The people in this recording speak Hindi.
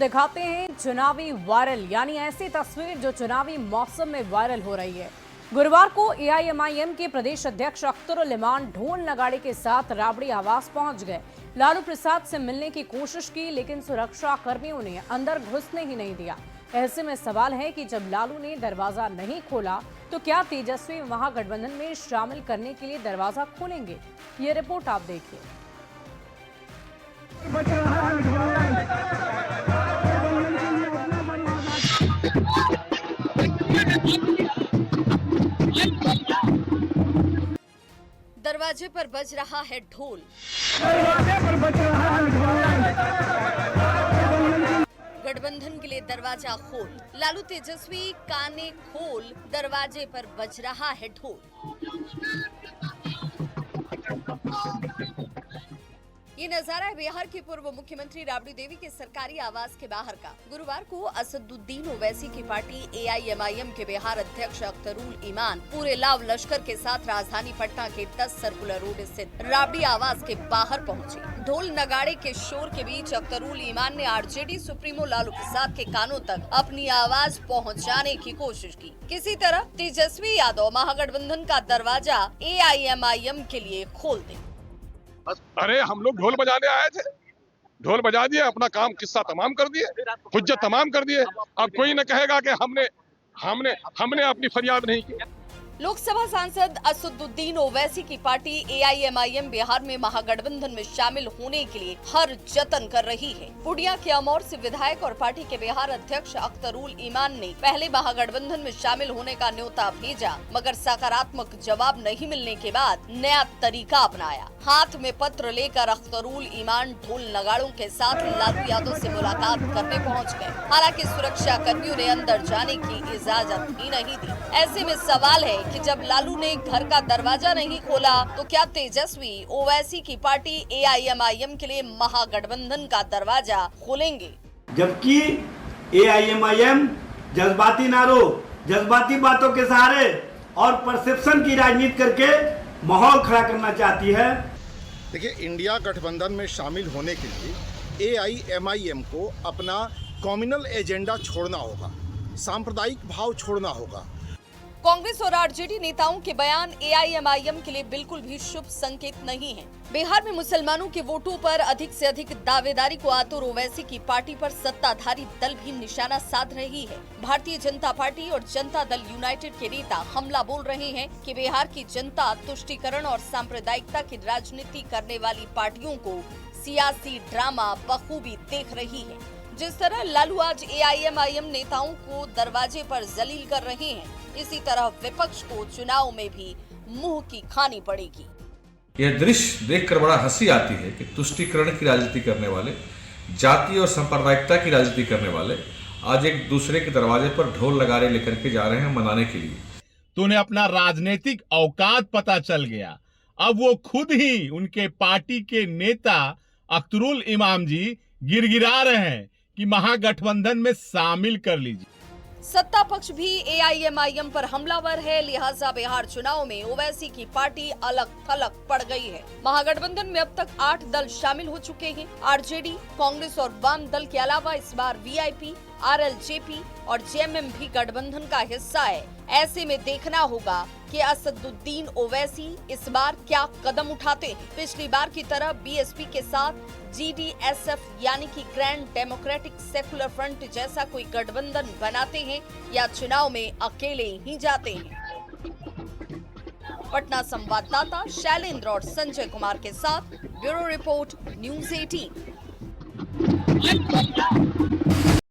दिखाते हैं चुनावी वायरल, यानी ऐसी तस्वीर जो चुनावी मौसम में वायरल हो रही है। गुरुवार को एआईएमआईएम के प्रदेश अध्यक्ष अख्तरुल इमान ढोल नगाड़े के साथ राबड़ी आवास पहुंच गए। लालू प्रसाद से मिलने की कोशिश की, लेकिन सुरक्षा कर्मियों ने अंदर घुसने ही नहीं दिया। ऐसे में सवाल है कि जब लालू ने दरवाजा नहीं खोला तो क्या तेजस्वी महागठबंधन में शामिल करने के लिए दरवाजा खोलेंगे? ये रिपोर्ट आप देखिए। दरवाजे पर बज रहा है ढोल। गठबंधन के लिए दरवाजा खोल, लालू तेजस्वी काने खोल, दरवाजे पर बज रहा है ढोल। ये नजारा है बिहार के पूर्व मुख्यमंत्री राबड़ी देवी के सरकारी आवास के बाहर का। गुरुवार को असदुद्दीन ओवैसी की पार्टी एआईएमआईएम के बिहार अध्यक्ष अख्तरुल इमान पूरे लाव लश्कर के साथ राजधानी पटना के 10 सर्कुलर रोड स्थित राबड़ी आवास के बाहर पहुंचे। ढोल नगाड़े के शोर के बीच अख्तरुल इमान ने आरजेडी सुप्रीमो लालू प्रसाद के कानों तक अपनी आवाज पहुँचाने की कोशिश की। किसी तरह तेजस्वी यादव महागठबंधन का दरवाजा एआईएमआईएम के लिए खोल दे। अरे हम लोग ढोल बजाने आए थे, ढोल बजा दिए, अपना काम किस्सा तमाम कर दिए, हुज्जत तमाम कर दिए। अब कोई न कहेगा कि हमने अपनी फरियाद नहीं की। लोकसभा सांसद असदुद्दीन ओवैसी की पार्टी एआईएमआईएम बिहार में महागठबंधन में शामिल होने के लिए हर जतन कर रही है। पूर्णिया के अमौर से विधायक और पार्टी के बिहार अध्यक्ष अख्तरुल इमान ने पहले महागठबंधन में शामिल होने का न्योता भेजा, मगर सकारात्मक जवाब नहीं मिलने के बाद नया तरीका अपनाया। हाथ में पत्र लेकर अख्तरुल इमान ढोल नगाड़ों के साथ लालू यादव से मुलाकात करने पहुंच गए। हालांकि सुरक्षा कर्मियों ने अंदर जाने की इजाजत ही नहीं दी। ऐसे में सवाल है कि जब लालू ने घर का दरवाजा नहीं खोला तो क्या तेजस्वी ओवैसी की पार्टी एआईएमआईएम के लिए महागठबंधन का दरवाजा खोलेंगे? जबकि एआईएमआईएम जज्बाती नारों, जज्बाती बातों के सहारे और परसेप्शन की राजनीति करके माहौल खड़ा करना चाहती है। देखिए, इंडिया गठबंधन में शामिल होने के लिए एआईएमआईएम को अपना कम्युनल एजेंडा छोड़ना होगा, सांप्रदायिक भाव छोड़ना होगा। कांग्रेस और आरजेडी नेताओं के बयान एआईएमआईएम के लिए बिल्कुल भी शुभ संकेत नहीं है। बिहार में मुसलमानों के वोटों पर अधिक से अधिक दावेदारी को आतुर ओवैसी की पार्टी पर सत्ताधारी दल भी निशाना साध रही है। भारतीय जनता पार्टी और जनता दल यूनाइटेड के नेता हमला बोल रहे हैं कि बिहार की जनता तुष्टीकरण और सांप्रदायिकता की राजनीति करने वाली पार्टियों को सियासी ड्रामा बखूबी देख रही है। जिस तरह लालू आज एआईएमआईएम नेताओं को दरवाजे पर जलील कर रहे हैं, इसी तरह विपक्ष को चुनाव में भी मुंह की खानी पड़ेगी। यह दृश्य देखकर बड़ा हंसी आती है कि तुष्टीकरण की राजनीति करने वाले, जाति और सांप्रदायिकता की राजनीति करने वाले आज एक दूसरे के दरवाजे पर ढोल नगाड़े लेकर के जा रहे हैं मनाने के लिए। तो उन्हें अपना राजनीतिक औकात पता चल गया। अब वो खुद ही उनके पार्टी के नेता अख्तरुल इमाम जी गिड़गिड़ा रहे हैं कि महागठबंधन में शामिल कर लीजिए। सत्ता पक्ष भी एआईएमआईएम पर हमलावर है, लिहाजा बिहार चुनाव में ओवैसी की पार्टी अलग थलग पड़ गई है। महागठबंधन में अब तक 8 दल शामिल हो चुके हैं। आरजेडी, कांग्रेस और वाम दल के अलावा इस बार वीआईपी, आरएलजेपी और जेएमएम भी गठबंधन का हिस्सा है। ऐसे में देखना होगा कि असदुद्दीन ओवैसी इस बार क्या कदम उठाते हैं। पिछली बार की तरह बीएसपी के साथ जीडीएसएफ यानी कि ग्रैंड डेमोक्रेटिक सेकुलर फ्रंट जैसा कोई गठबंधन बनाते हैं या चुनाव में अकेले ही जाते हैं। पटना संवाददाता शैलेंद्र और संजय कुमार के साथ ब्यूरो रिपोर्ट न्यूज़ 18।